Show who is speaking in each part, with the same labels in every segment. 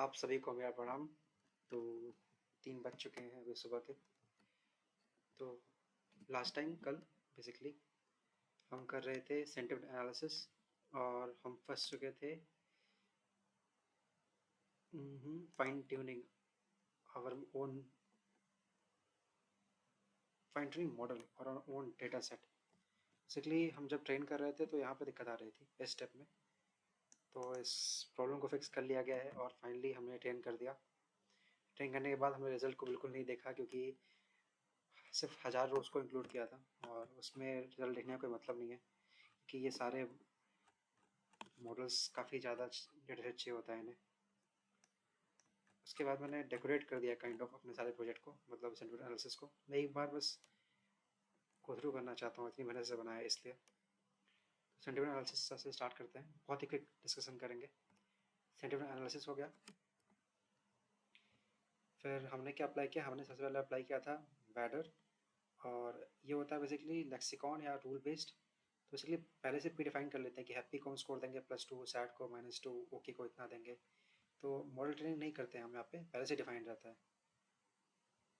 Speaker 1: आप सभी को मेरा प्रणाम। तो 3 बज चुके हैं अभी सुबह के। तो लास्ट टाइम कल बेसिकली हम कर रहे थे सेंटिमेंट एनालिसिस और हम फंस चुके थे fine tuning our own fine tuning model और our own data set. Basically हम जब ट्रेन कर रहे थे तो यहाँ पे दिक्कत आ रही थी इस स्टेप में। तो इस प्रॉब्लम को फिक्स कर लिया गया है और फाइनली हमने ट्रेन कर दिया। ट्रेन करने के बाद हमने रिजल्ट को बिल्कुल नहीं देखा क्योंकि सिर्फ 1000 रोज़ को इंक्लूड किया था और उसमें रिजल्ट देखने का कोई मतलब नहीं है कि ये सारे मॉडल्स काफ़ी ज़्यादा डेटा सेट चाहिए होता है इन्हें। उसके बाद मैंने डेकोरेट कर दिया काइंड ऑफ अपने सारे प्रोजेक्ट को, मतलब सेंटिमेंट एनालिसिस को। मैं एक बार बस गो थ्रू करना चाहता हूँ, इतनी मेहनत से बनाया है इसलिए। तो सेंटिमेंट एनालिसिस से स्टार्ट करते हैं, बहुत ही क्विक डिस्कशन करेंगे। सेंटिमेंट एनालिसिस हो गया। फिर हमने क्या अप्लाई किया, हमने सबसे पहले अप्लाई किया था वैडर। और ये होता है बेसिकली लेक्सिकॉन या रूल बेस्ड। तो बेसिकली पहले से प्री डिफाइन कर लेते हैं कि हैप्पी को हम स्कोर देंगे +2, सैड को -2, ओके को इतना देंगे। तो मॉडल ट्रेनिंग नहीं करते हैं हम यहाँ पे, पहले से डिफाइंड रहता है।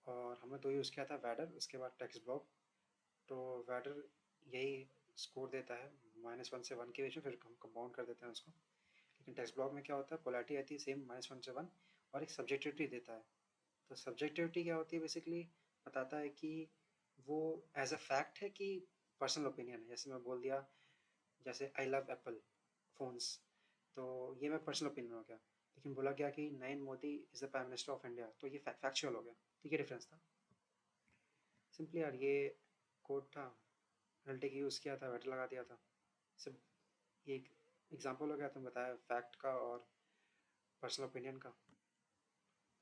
Speaker 1: और हमने 2 यूज़ किया था, वैडर, उसके बाद टेक्स्ट ब्लॉक। तो वैडर यही स्कोर देता है -1 से 1 के बीच में, फिर हम कंपाउंड कर देते हैं उसको। लेकिन टेक्स्ट ब्लॉक में क्या होता है, पोलैरिटी आती है सेम -1 से 1 और एक सब्जेक्टिविटी देता है। तो सब्जेक्टिविटी क्या होती है, बेसिकली बताता है कि वो एज अ फैक्ट है कि पर्सनल ओपिनियन है। जैसे मैं बोल दिया, जैसे आई लव एप्पल फ़ोन्स, तो ये मैं पर्सनल ओपिनियन हो गया। लेकिन बोला गया कि Narendra Modi is the prime minister of India, तो ये फैक्चुअल हो गया। तो ये डिफरेंस था सिंपली यार। ये कोड था, एनएलटी की यूज़ किया था, वेटर लगा दिया था। सिर्फ ये एक एग्जाम्पल हो गया, तुम बताया फैक्ट का और पर्सनल ओपिनियन का।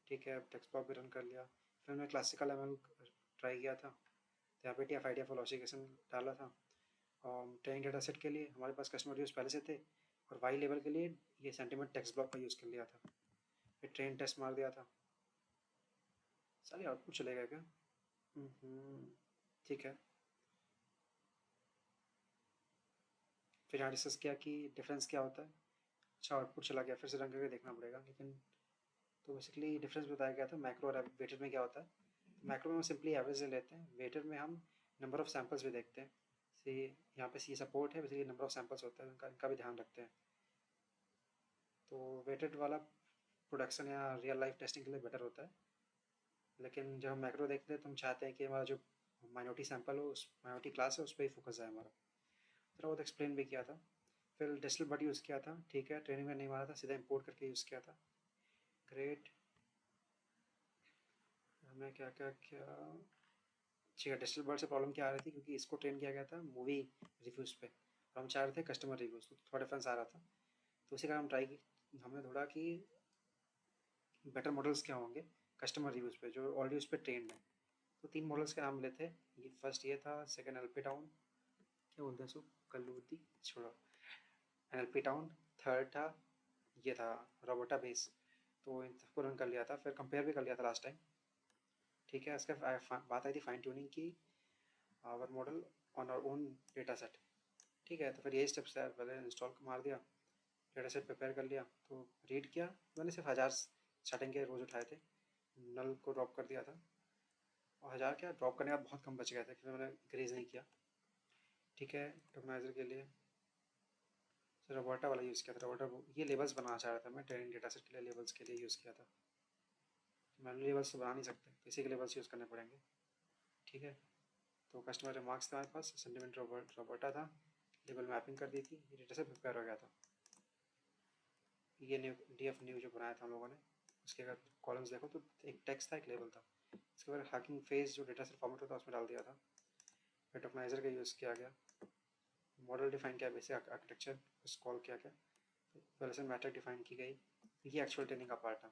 Speaker 1: ठीक है, अब टेक्स्ट बॉक्स भी रन कर लिया। फिर हमने क्लासिकल एमएल ट्राई किया था। तो यहाँ पे टीएफ आइडिया फॉर लॉजिकेशन डाला था। और ट्रेनिंग डेटा सेट के लिए हमारे पास कस्टमर यूज़ पहले से थे, और वाई लेवल के लिए ये सेंटीमेंट टेक्स्ट ब्लॉक का यूज़ कर लिया था। फिर ट्रेन टेस्ट मार दिया था। सारी आउटपुट चलेगा क्या? ठीक है। फिर यहाँ डिस्कस किया कि डिफरेंस क्या होता है। अच्छा, आउटपुट चला गया, फिर से रन करके देखना पड़ेगा। लेकिन तो बेसिकली डिफरेंस बताया गया था मैक्रो और वेटेड में क्या होता है। मैक्रो में हम सिंपली एवरेज ले लेते हैं, वेटेड में हम नंबर ऑफ सैम्पल्स भी देखते हैं। सी यहाँ पे सी सपोर्ट है, बेसिकली नंबर ऑफ सैम्पल्स होता है, इनका भी ध्यान रखते हैं। तो वेटेड वाला प्रोडक्शन या रियल लाइफ टेस्टिंग के लिए बेटर होता है। लेकिन जब हम मैक्रो देखते हैं तो हम चाहते हैं कि हमारा जो माइनॉरिटी सैंपल हो, उस माइनॉरिटी क्लास है, उस पर ही फोकस है हमारा। थोड़ा बहुत एक्सप्लेन भी किया था। फिर डिजिटल बट यूज़ किया था। ठीक है, ट्रेनिंग में नहीं मारा था, सीधा इंपोर्ट करके यूज़ किया था। ग्रेट। हमने क्या क्या किया, ठीक है। डिजिटल बर्ड से प्रॉब्लम क्या आ रही थी, क्योंकि इसको ट्रेन किया गया था मूवी रिव्यूज़ पे, और हम चाह रहे थे कस्टमर रिव्यूज़, तो थोड़ा डिफरेंस आ रहा था। तो उसी कारण हम ट्राई की, हमने ढूंढा कि बेटर मॉडल्स क्या होंगे कस्टमर रिव्यूज़ पे जो ऑलरेडी उस पर ट्रेंड है। तो 3 मॉडल्स के नाम मिले थे। ये फर्स्ट ये था, सेकंड एनएलपी टाउन, क्या बोलते हैं इसको, कलूदी छोड़ो, एनएलपी टाउन। थर्ड था, ये था रोबोटा बेस। तो इन सबको रन कर लिया था, फिर कंपेयर भी कर लिया था लास्ट टाइम। ठीक है, इसका बात आई थी फाइन ट्यूनिंग की, our model on our own data set. ठीक है, तो फिर यही स्टेप्स है, पहले इंस्टॉल मार दिया, डेटा सेट प्रिपेयर कर लिया, तो रीड किया। मैंने सिर्फ 1000 स्टार्टिंग के रोज़ उठाए थे, नल को ड्रॉप कर दिया था। और 1000 क्या ड्रॉप करने के बाद बहुत कम बच गया था, क्योंकि मैंने इंक्रीज़ नहीं किया। ठीक है, टोकनाइजर के लिए रोबोटा वाला यूज़ किया था। रोबोटा ये लेबल्स बनाना चाह रहा था मैं, ट्रेनिंग डेटा सेट के लिए लेबल्स के लिए यूज़ किया था। मैनुअल लेबल्स तो बना नहीं सकते, तो इसी के लेबल्स यूज़ करने पड़ेंगे। ठीक है, तो कस्टमर रिमार्क्स थे हमारे पास, सेंटिमेंट रोबोटा था, लेबल मैपिंग कर दी थी, ये डेटा सेट प्रिपेयर हो गया था। ये न्यू DF न्यू जो बनाया था हम लोगों ने, उसके अगर कॉलम्स देखो तो एक टेक्स्ट था, एक लेबल था। इसके बाद हैकिंग फेज जो डेटा सेट फॉर्मेट होता है उसमें डाल दिया था। फिर टोकनाइजर का यूज़ किया गया, मॉडल डिफाइन किया, बेसिक आर्किटेक्चर कॉल किया गया, पहले से मैट्रिक डिफाइन की गई। ये एक्चुअल ट्रेनिंग का पार्ट है।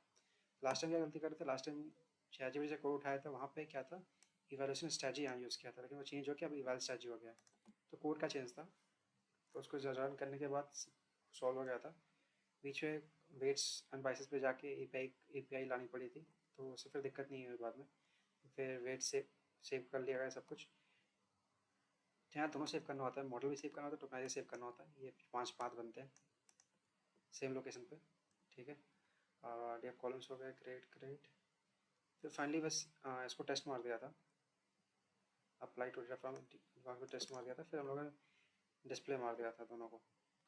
Speaker 1: लास्ट टाइम क्या गलती कर रहे थे, लास्ट टाइम ChatGPT से कोड उठाया था, वहाँ पे क्या था, इवैल्यूएशन स्ट्रैटेजी यहाँ यूज़ किया था, लेकिन वो चेंज हो गया, अब इवैल स्ट्रैटेजी हो गया। तो कोड का चेंज था, तो उसको रन करने के बाद सॉल्व हो गया था। बीच में वेट्स एंड बाइसेस पे जाके API लानी पड़ी थी, तो उससे फिर दिक्कत नहीं हुई बाद में। फिर वेट सेव कर लिया गया सब कुछ। यहाँ दोनों सेव करना होता है, मॉडल भी सेव करना होता है, टोकनाइजर सेव करना होता है। ये 5 पाथ बनते हैं सेम लोकेशन पे। ठीक है, डी कॉलम्स हो गए, ग्रेट ग्रेट। फिर फाइनली बस इसको टेस्ट मार दिया था, अप्लाई टू डेटा फ्रॉम वहाँ पे टेस्ट मार दिया था। फिर हम लोगों ने डिस्प्ले मार दिया था दोनों को।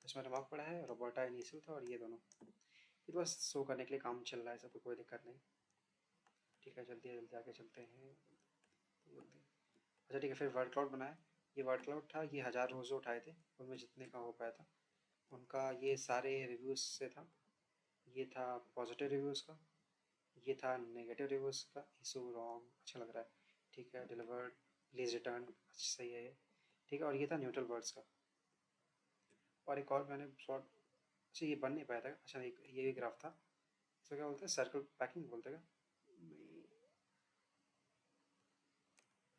Speaker 1: इसमें रिमार्क पड़ा है, रोबोटा इनिशियल था, और ये दोनों ये बस शो करने के लिए काम चल रहा है, सब कोई दिक्कत नहीं। ठीक है, जल्दी जल्दी आगे चलते हैं जल्दी। अच्छा ठीक है, फिर वर्ड क्लाउड बनाया। ये वर्ड क्लाउड था, ये 1000 रोज़ उठाए थे, उनमें जितने का हो पाया था उनका ये सारे रिव्यूज़ से था। ये था पॉजिटिव रिव्यूज़ का, ये था नेगेटिव रिव्यूज़ का, इशू रॉन्ग अच्छा लग रहा है, ठीक है, डिलीवर्ड प्लीज़ रिटर्न अच्छा सही है, ठीक है, और ये था न्यूट्रल वर्ड्स का। और एक और मैंने शॉर्ट, अच्छा ये बन नहीं पाया था, अच्छा ये भी ग्राफ था, इसको क्या बोलते हैं, सर्कल पैकिंग बोलते हैं क्या,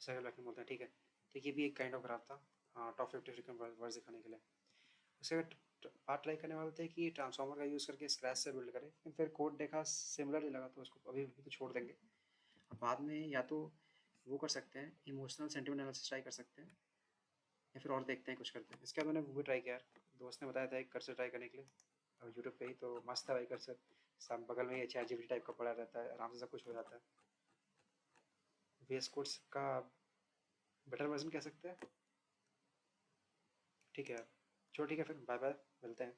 Speaker 1: सर्कल पैकिंग बोलते हैं, ठीक है। तो ये भी एक काइंड ऑफ ग्राफ था, टॉप 50 फ्रीक्वेंट वर्ड्स दिखाने के लिए। उसके पार्ट ट्राई करने वाले थे कि ट्रांसफॉर्मर का यूज़ करके स्क्रैच से बिल्ड करें, लेकिन फिर कोड देखा सिमिलर ही लगा, तो उसको अभी तो छोड़ देंगे। अब बाद में या तो वो कर सकते हैं, इमोशनल सेंटिमेंट एनालिसिस ट्राई कर सकते हैं, या फिर और देखते हैं कुछ करते हैं। इसके बाद मैंने वो भी ट्राई किया यार, दोस्त ने बताया था एक कर्सर ट्राई करने के लिए, और यूट्यूब पे ही, तो मस्त था भाई कर्सर, सब बगल में ये चैट टाइप का पड़ा रहता है, आराम से सब कुछ हो जाता है। वीएस कोड्स का बेटर वर्जन कह सकते हैं। ठीक है यार, चलो ठीक है, फिर बाय बाय, मिलते हैं।